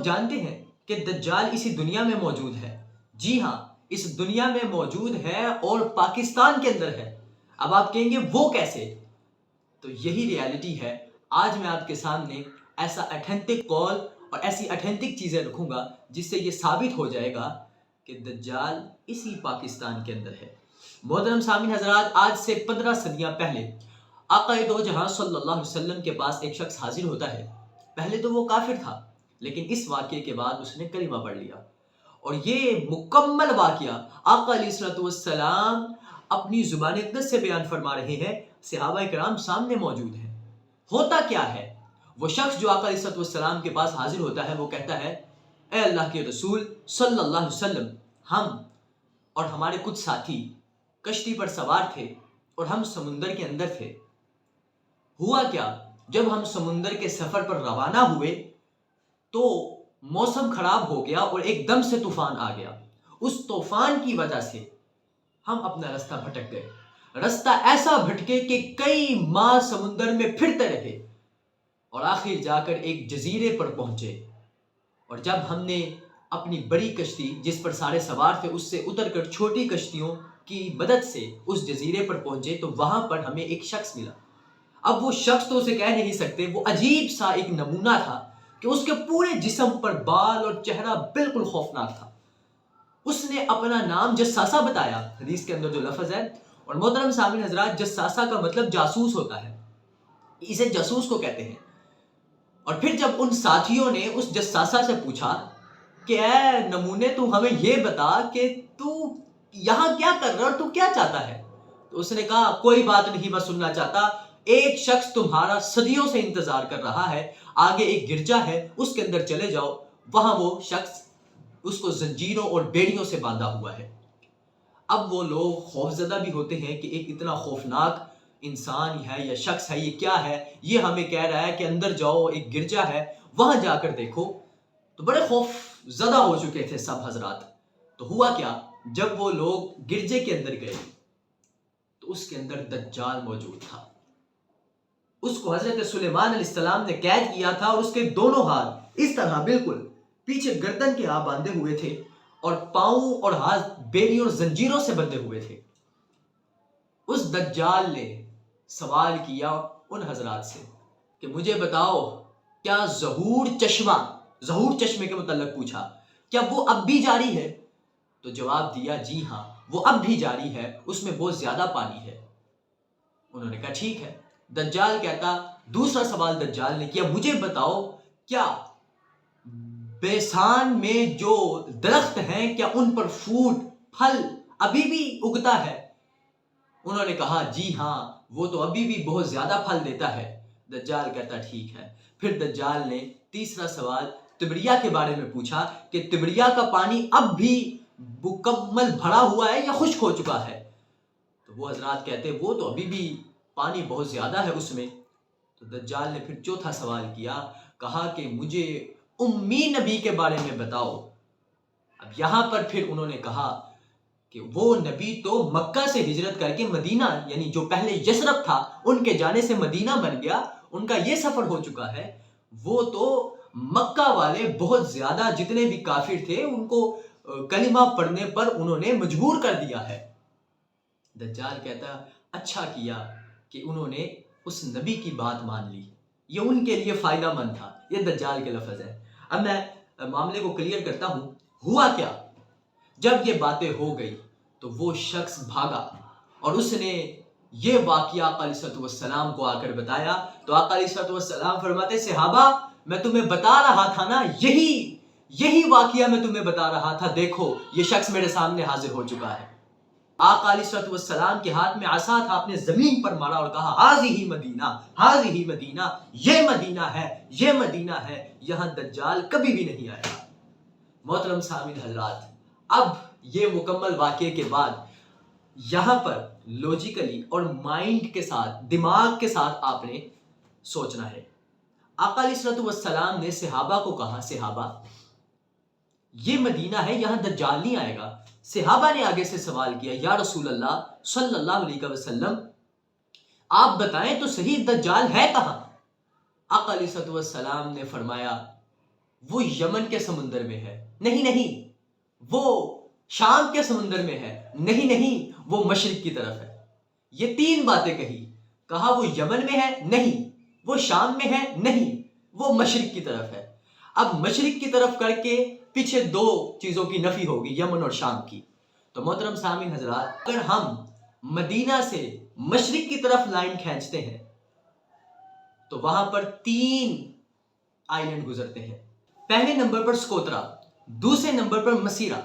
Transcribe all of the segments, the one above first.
جانتے ہیں کہ دجال اسی دنیا میں موجود ہے. جی ہاں، اس دنیا میں موجود ہے اور پاکستان کے اندر ہے. اب آپ کہیں گے وہ کیسے؟ تو یہی ریالٹی ہے. آج میں آپ کے سامنے ایسا اتھینٹک کال اور ایسی اتھینٹک چیزیں رکھوں گا جس سے یہ ثابت ہو جائے گا کہ دجال اسی پاکستان کے اندر ہے. محترم سامعین حضرات، آج سے 15 صدیاں پہلے آقا دو جہاں صلی اللہ علیہ وسلم کے پاس ایک شخص حاضر ہوتا ہے. پہلے تو وہ کافر تھا، لیکن اس واقعے کے بعد اس نے کلمہ پڑھ لیا. اور یہ مکمل واقعہ آقا علیہ السلام اپنی زبان اقدس سے بیان فرما رہے ہیں. صحابہ کرام سامنے موجود ہیں. ہوتا کیا ہے؟ وہ شخص جو آقا علیہ السلام کے پاس حاضر ہوتا ہے وہ کہتا ہے، اے اللہ کے رسول صلی اللہ علیہ وسلم، ہم اور ہمارے کچھ ساتھی کشتی پر سوار تھے اور ہم سمندر کے اندر تھے. ہوا کیا، جب ہم سمندر کے سفر پر روانہ ہوئے تو موسم خراب ہو گیا اور ایک دم سے طوفان آ گیا. اس طوفان کی وجہ سے ہم اپنا رستہ بھٹک گئے. رستہ ایسا بھٹکے کہ کئی ماہ سمندر میں پھرتے رہے اور آخر جا کر ایک جزیرے پر پہنچے. اور جب ہم نے اپنی بڑی کشتی جس پر سارے سوار تھے اس سے اتر کر چھوٹی کشتیوں کی مدد سے اس جزیرے پر پہنچے تو وہاں پر ہمیں ایک شخص ملا. اب وہ شخص تو اسے کہہ نہیں سکتے، وہ عجیب سا ایک نمونہ تھا کہ اس کے پورے جسم پر بال اور چہرہ بالکل خوفناک تھا. اس نے اپنا نام جساسہ بتایا، حدیث کے اندر جو لفظ ہے. اور محترم سامعین حضرات، جساسہ کا مطلب جاسوس ہوتا ہے، اسے جاسوس کو کہتے ہیں. اور پھر جب ان ساتھیوں نے اس جساسہ سے پوچھا کہ اے نمونے، تو ہمیں یہ بتا کہ تو یہاں کیا کر رہا ہے اور تو کیا چاہتا ہے؟ تو اس نے کہا، کوئی بات نہیں میں سننا چاہتا. ایک شخص تمہارا صدیوں سے انتظار کر رہا ہے، آگے ایک گرجا ہے، اس کے اندر چلے جاؤ، وہاں وہ شخص اس کو زنجیروں اور بیڑیوں سے باندھا ہوا ہے. اب وہ لوگ خوفزدہ بھی ہوتے ہیں کہ ایک اتنا خوفناک انسان ہے یا شخص ہے، یہ کیا ہے؟ یہ ہمیں کہہ رہا ہے کہ اندر جاؤ، ایک گرجا ہے، وہاں جا کر دیکھو. تو بڑے خوف زدہ ہو چکے تھے سب حضرات. تو ہوا کیا، جب وہ لوگ گرجے کے اندر گئے تو اس کے اندر دجال موجود تھا. اس کو حضرت سلیمان علیہ السلام نے قید کیا تھا اور اس کے دونوں ہاتھ اس طرح بالکل پیچھے گردن کے ہاں باندھے ہوئے تھے اور پاؤں اور ہاتھ بیڑیوں اور زنجیروں سے بندھے ہوئے تھے. اس دجال نے سوال کیا ان حضرات سے کہ مجھے بتاؤ، کیا ظہور چشمے کے متعلق پوچھا، کیا وہ اب بھی جاری ہے؟ تو جواب دیا، جی ہاں وہ اب بھی جاری ہے، اس میں بہت زیادہ پانی ہے. انہوں نے کہا ٹھیک ہے. دجال کہتا، دوسرا سوال دجال نے کیا، مجھے بتاؤ کیا بیسان میں جو درخت ہیں کیا ان پر فروٹ پھل ابھی بھی اگتا ہے؟ انہوں نے کہا جی ہاں وہ تو ابھی بھی بہت زیادہ پھل دیتا ہے. دجال کہتا ٹھیک ہے. پھر دجال نے تیسرا سوال تبریا کے بارے میں پوچھا کہ تبریا کا پانی اب بھی مکمل بھرا ہوا ہے یا خشک ہو چکا ہے؟ تو وہ حضرات کہتے وہ تو ابھی بھی پانی بہت زیادہ ہے اس میں. تو دجال نے پھر چوتھا سوال کیا، کہا کہ مجھے امی نبی کے بارے میں بتاؤ. اب یہاں پر پھر انہوں نے کہا کہ وہ نبی تو مکہ سے ہجرت کر کے مدینہ، یعنی جو پہلے یثرب تھا ان کے جانے سے مدینہ بن گیا، ان کا یہ سفر ہو چکا ہے. وہ تو مکہ والے بہت زیادہ جتنے بھی کافر تھے ان کو کلمہ پڑھنے پر انہوں نے مجبور کر دیا ہے. دجال کہتا اچھا کیا کہ انہوں نے اس نبی کی بات مان لی، یہ ان کے لیے فائدہ مند تھا. یہ دجال کے لفظ ہے. اب میں معاملے کو کلیئر کرتا ہوں. ہوا کیا، جب یہ باتیں ہو گئی تو وہ شخص بھاگا اور اس نے یہ واقعہ آقا علیہ السلام کو آ کر بتایا. تو آقا علیہ السلام فرماتے صحابہ میں تمہیں بتا رہا تھا نا، یہی واقعہ میں تمہیں بتا رہا تھا، دیکھو یہ شخص میرے سامنے حاضر ہو چکا ہے. آقا علیہ السلام کے ہاتھ میں عصا تھا، آپ نے زمین پر مارا اور کہا ہاذہ مدینہ، یہ مدینہ ہے، یہاں دجال کبھی بھی نہیں آیا. محترم سامعین حضرات، اب یہ مکمل واقعے کے بعد یہاں پر لوجیکلی اور مائنڈ کے ساتھ، دماغ کے ساتھ آپ نے سوچنا ہے. آقا علیہ السلام نے صحابہ کو کہا صحابہ یہ مدینہ ہے، یہاں دجال نہیں آئے گا. صحابہ نے آگے سے سوال کیا یا رسول اللہ صلی اللہ علیہ وسلم آپ بتائیں تو صحیح دجال ہے کہاں؟ آقا علیہ السلام نے فرمایا وہ یمن کے سمندر میں ہے، نہیں نہیں وہ شام کے سمندر میں ہے، نہیں نہیں وہ مشرق کی طرف ہے۔ یہ تین باتیں کہی، کہا وہ یمن میں ہے، نہیں وہ شام میں ہے، نہیں وہ مشرق کی طرف ہے۔ اب مشرق کی طرف کر کے پیچھے دو چیزوں کی نفی ہوگی، یمن اور شام کی۔ تو محترم سامعین حضرات، اگر ہم مدینہ سے مشرق کی طرف لائن کھینچتے ہیں تو وہاں پر تین آئلینڈ گزرتے ہیں۔ پہلے نمبر پر سکوترا، دوسرے نمبر پر مسیرا،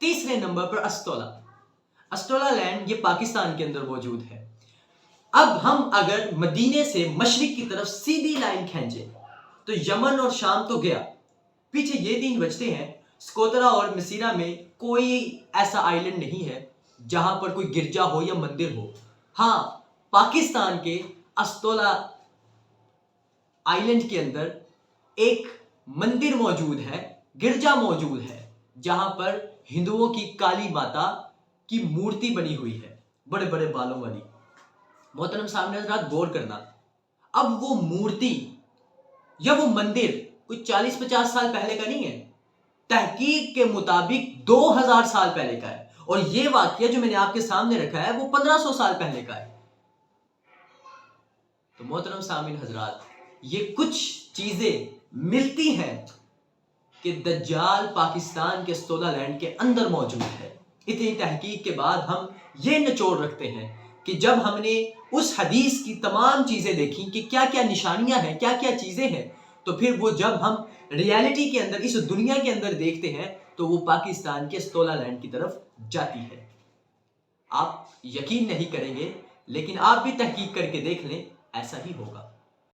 تیسرے نمبر پر استولا۔ استولا لینڈ یہ پاکستان کے اندر موجود ہے۔ اب ہم اگر مدینے سے مشرق کی طرف سیدھی لائن کھینچے تو یمن اور شام تو گیا، پیچھے یہ تین بچتے ہیں۔ سکوترا اور مسیرا میں کوئی ایسا آئلینڈ نہیں ہے جہاں پر کوئی گرجا ہو یا مندر ہو۔ ہاں، پاکستان کے استولا آئلینڈ کے اندر ایک مندر موجود ہے، گرجا موجود ہے، جہاں پر ہندوؤں کی کالی ماتا کی مورتی بنی ہوئی ہے، بڑے بڑے بالوں والی۔ محترم سامنے حضرات غور کرنا، اب وہ مورتی یا وہ مندر کوئی 40-50 سال پہلے کا نہیں ہے، تحقیق کے مطابق 2000 سال پہلے کا ہے، اور یہ واقعہ جو میں نے آپ کے سامنے رکھا ہے وہ 1500 سال پہلے کا ہے۔ تو محترم سامعین حضرات، یہ کچھ چیزیں ملتی ہیں کہ دجال پاکستان کے استولا لینڈ کے اندر موجود ہے۔ اتنی تحقیق کے بعد ہم یہ نچوڑ رکھتے ہیں کہ جب ہم نے اس حدیث کی تمام چیزیں دیکھیں کہ کیا کیا نشانیاں ہیں، کیا کیا چیزیں ہیں، تو پھر وہ جب ہم ریالٹی کے اندر، اس دنیا کے اندر دیکھتے ہیں تو وہ پاکستان کے استولا لینڈ کی طرف جاتی ہے۔ آپ یقین نہیں کریں گے، لیکن آپ بھی تحقیق کر کے دیکھ لیں، ایسا ہی ہوگا۔